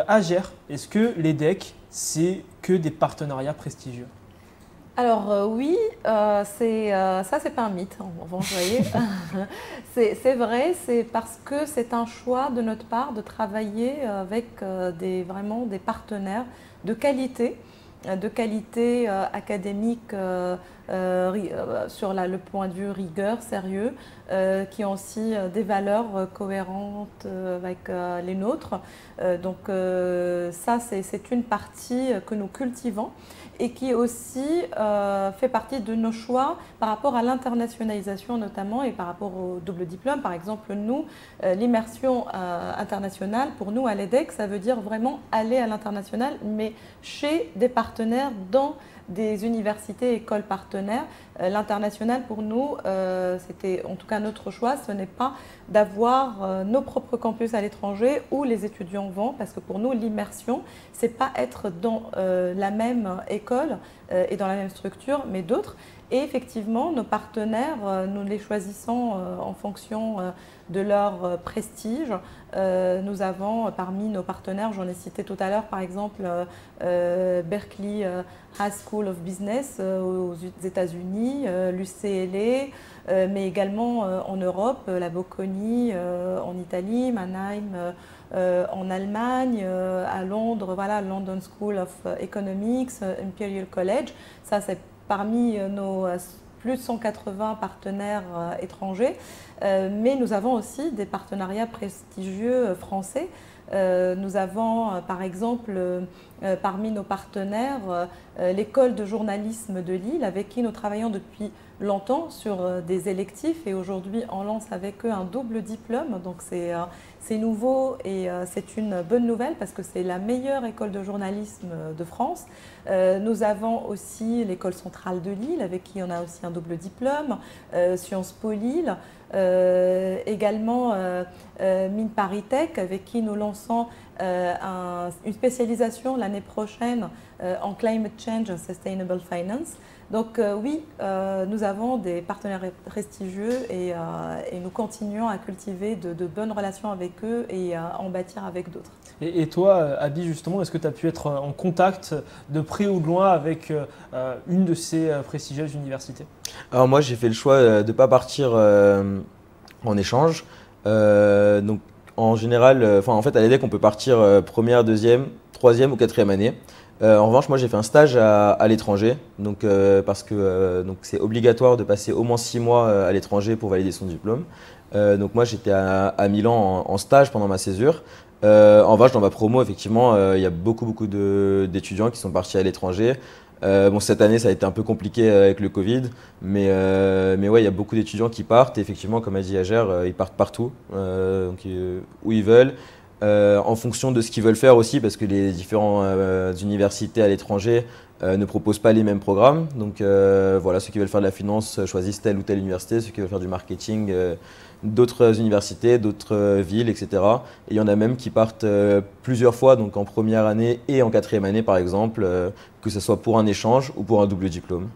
Agère, est-ce que l'EDEC, c'est que des partenariats prestigieux? Alors oui, ça c'est pas un mythe, en revanche, vous voyez. C'est vrai, c'est parce que c'est un choix de notre part de travailler avec vraiment des partenaires de qualité, académique sur le point de vue rigueur, sérieux, qui ont aussi des valeurs cohérentes avec les nôtres. Ça, c'est une partie que nous cultivons et qui aussi fait partie de nos choix par rapport à l'internationalisation notamment et par rapport au double diplôme. Par exemple, nous, l'immersion internationale, pour nous à l'EDEC, ça veut dire vraiment aller à l'international, mais chez des partenaires dans des universités, écoles partenaires. L'international pour nous, c'était en tout cas notre choix, ce n'est pas d'avoir nos propres campus à l'étranger où les étudiants vont, parce que pour nous l'immersion, c'est pas être dans la même école et dans la même structure, mais d'autres. Et effectivement, nos partenaires, nous les choisissons en fonction de leur prestige. Nous avons parmi nos partenaires, j'en ai cité tout à l'heure par exemple Berkeley High School of Business aux États-Unis, l'UCLA, mais également en Europe, la Bocconi en Italie, Mannheim en Allemagne, à Londres, voilà, London School of Economics, Imperial College. Ça, c'est parmi nos plus de 180 partenaires étrangers. Mais nous avons aussi des partenariats prestigieux français. Nous avons par exemple parmi nos partenaires l'école de journalisme de Lille avec qui nous travaillons depuis longtemps sur des électifs et aujourd'hui on lance avec eux un double diplôme, donc c'est nouveau et c'est une bonne nouvelle parce que c'est la meilleure école de journalisme de France. Nous avons aussi l'école centrale de Lille avec qui on a aussi un double diplôme, Sciences Po Lille. Également Mines Paris Tech avec qui nous lançons une spécialisation l'année prochaine en Climate Change and Sustainable Finance. Donc oui, nous avons des partenaires prestigieux et nous continuons à cultiver de bonnes relations avec eux et à en bâtir avec d'autres. Et toi, Abby, justement, est-ce que tu as pu être en contact de près ou de loin avec une de ces prestigieuses universités? Alors moi, j'ai fait le choix de ne pas partir en échange. Donc en général, en fait à l'EDEC, on peut partir première, deuxième, troisième ou quatrième année. En revanche, moi j'ai fait un stage à l'étranger, donc parce que donc c'est obligatoire de passer au moins 6 mois à l'étranger pour valider son diplôme. Donc moi j'étais à Milan en stage pendant ma césure. En revanche, dans ma promo, effectivement, il y a beaucoup d'étudiants qui sont partis à l'étranger. Bon, cette année, ça a été un peu compliqué avec le Covid, mais ouais, il y a beaucoup d'étudiants qui partent. Et effectivement, comme a dit Agère, ils partent partout, où ils veulent, en fonction de ce qu'ils veulent faire aussi, parce que les différentes universités à l'étranger ne proposent pas les mêmes programmes. Donc voilà, ceux qui veulent faire de la finance choisissent telle ou telle université, ceux qui veulent faire du marketing, d'autres universités, d'autres villes, etc. Et il y en a même qui partent plusieurs fois, donc en première année et en quatrième année par exemple, que ce soit pour un échange ou pour un double diplôme.